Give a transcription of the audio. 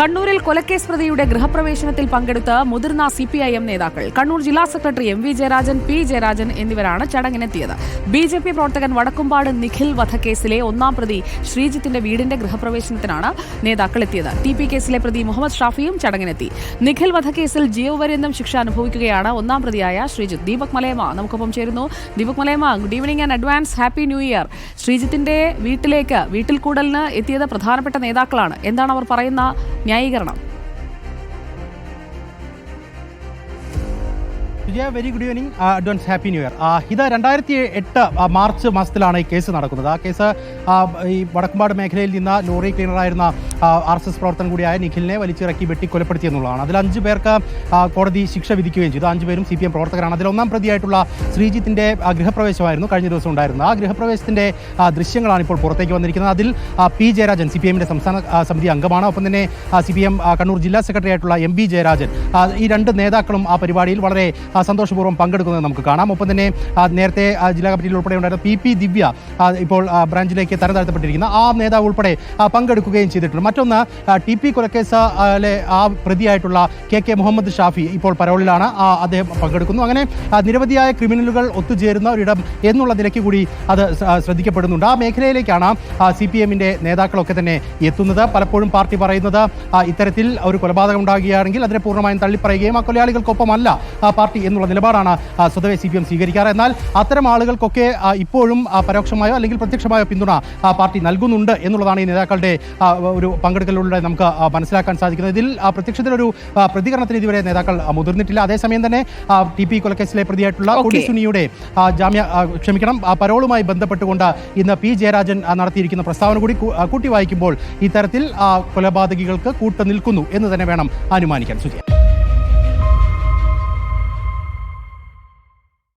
കണ്ണൂരിൽ കൊലക്കേസ് പ്രതിയുടെ ഗൃഹപ്രവേശനത്തിൽ പങ്കെടുത്ത മുതിർന്ന CPIM നേതാക്കൾ കണ്ണൂർ ജില്ലാ secretary MV Jayarajan, P Jayarajan എന്നിവരാണ് ചടങ്ങിനെത്തിയത്. BJP പ്രവർത്തകൻ വടക്കുംപാട് നിഖിൽ വധക്കേസിലെ ഒന്നാം പ്രതി ശ്രീജിത്തിന്റെ വീടിന്റെ ഗൃഹപ്രവേശനത്തിനാണ് നേതാക്കൾ എത്തിയത്. TP കേസിലെ പ്രതി മുഹമ്മദ് ഷാഫിയും ചടങ്ങിനെത്തി. നിഖിൽ വധക്കേസിൽ ജീവപര്യന്തം ശിക്ഷ അനുഭവിക്കുകയാണ് ഒന്നാം പ്രതിയായ ശ്രീജിത്ത്. ദീപക് മലയമ്മ നമുക്കൊപ്പം ചേരുന്നു. Deepak Malayamma, good evening and advance happy new year. ശ്രീജിത്തിന്റെ വീട്ടിൽ കൂടലിന് എത്തിയത് പ്രധാനപ്പെട്ട നേതാക്കളാണ്. എന്താണ് അവർ പറയുന്ന ന്യായീകരണം? Very good evening, advance happy new year. ഇത് 2008 മാർച്ച് മാസത്തിലാണ് ഈ കേസ് നടക്കുന്നത്. ആ കേസ് ഈ വടക്കുംപാട് മേഖലയിൽ നിന്ന് ലോറി ക്ലീനറായിരുന്ന RSS പ്രവർത്തനം കൂടിയായ നിഖിലിനെ വലിച്ചിറക്കി വെട്ടിക്കൊലപ്പെടുത്തിയെന്നുള്ളതാണ്. അതിൽ 5 പേർക്ക് കോടതി ശിക്ഷ വിധിക്കുകയും ചെയ്തു. 5 പേരും CPM പ്രവർത്തകരാണ്. അതിൽ ഒന്നാം പ്രതിയായിട്ടുള്ള ശ്രീജിത്തിന്റെ ഗൃഹപ്രവേശമായിരുന്നു കഴിഞ്ഞ ദിവസം ഉണ്ടായിരുന്നത്. ആ ഗൃഹപ്രവേശത്തിന്റെ ദൃശ്യങ്ങളാണ് ഇപ്പോൾ പുറത്തേക്ക് വന്നിരിക്കുന്നത്. അതിൽ P ജയരാജൻ CPMന്റെ സംസ്ഥാന സമിതി അംഗമാണ്. ഒപ്പം തന്നെ CPM കണ്ണൂർ ജില്ലാ സെക്രട്ടറി ആയിട്ടുള്ള MV ജയരാജൻ, ഈ 2 നേതാക്കളും ആ പരിപാടിയിൽ വളരെ സന്തോഷപൂർവ്വം പങ്കെടുക്കുന്നത് നമുക്ക് കാണാം. ഒപ്പം തന്നെ നേരത്തെ ജില്ലാ കമ്മിറ്റിയിൽ ഉൾപ്പെടെ ഉണ്ടായിരുന്ന PP ദിവ്യ ഇപ്പോൾ ബ്രാഞ്ചിലേക്ക് തരംതാഴ്ത്തപ്പെട്ടിരിക്കുന്ന ആ നേതാവ് ഉൾപ്പെടെ പങ്കെടുക്കുകയും ചെയ്തിട്ടുണ്ട്. മറ്റൊന്ന് TP കൊലക്കേസിലെ ആ പ്രതിയായിട്ടുള്ള KK മുഹമ്മദ് ഷാഫി ഇപ്പോൾ പരോളിലാണ്. അദ്ദേഹം പങ്കെടുക്കുന്നു. അങ്ങനെ നിരവധിയായ ക്രിമിനലുകൾ ഒത്തുചേരുന്ന ഒരിടം എന്നുള്ള നിലയ്ക്ക് കൂടി അത് ശ്രദ്ധിക്കപ്പെടുന്നുണ്ട്. ആ മേഖലയിലേക്കാണ് CPMന്റെ നേതാക്കളൊക്കെ തന്നെ എത്തുന്നത്. പലപ്പോഴും പാർട്ടി പറയുന്നത് ഇത്തരത്തിൽ ഒരു കൊലപാതകം ഉണ്ടാകുകയാണെങ്കിൽ അതിനെ പൂർണ്ണമായും തള്ളിപ്പറയുകയും ആ കൊലയാളികൾക്കൊപ്പമല്ല പാർട്ടി എന്നുള്ള നിലപാടാണ് സ്വതവേ CPM സ്വീകരിക്കാറ്. എന്നാൽ അത്തരം ആളുകൾക്കൊക്കെ ഇപ്പോഴും പരോക്ഷമായോ അല്ലെങ്കിൽ പ്രത്യക്ഷമായോ പിന്തുണ പാർട്ടി നൽകുന്നുണ്ട് എന്നുള്ളതാണ് ഈ നേതാക്കളുടെ ഒരു പങ്കെടുക്കലിലൂടെ നമുക്ക് മനസ്സിലാക്കാൻ സാധിക്കുന്നത്. ഇതിൽ പ്രത്യക്ഷത്തിലൊരു പ്രതികരണത്തിന് ഇതുവരെ നേതാക്കൾ മുതിർന്നിട്ടില്ല. അതേസമയം തന്നെ TP കൊലക്കേസിലെ പ്രതിയായിട്ടുള്ള കൊടിസുനിയുടെ പരോളുമായി ബന്ധപ്പെട്ടുകൊണ്ട് ഇന്ന് P ജയരാജൻ നടത്തിയിരിക്കുന്ന പ്രസ്താവന കൂടി കൂട്ടി വായിക്കുമ്പോൾ ഇത്തരത്തിൽ കൊലപാതകികൾക്ക് കൂട്ടു നിൽക്കുന്നു എന്ന് തന്നെ വേണം അനുമാനിക്കാൻ. സുജയ.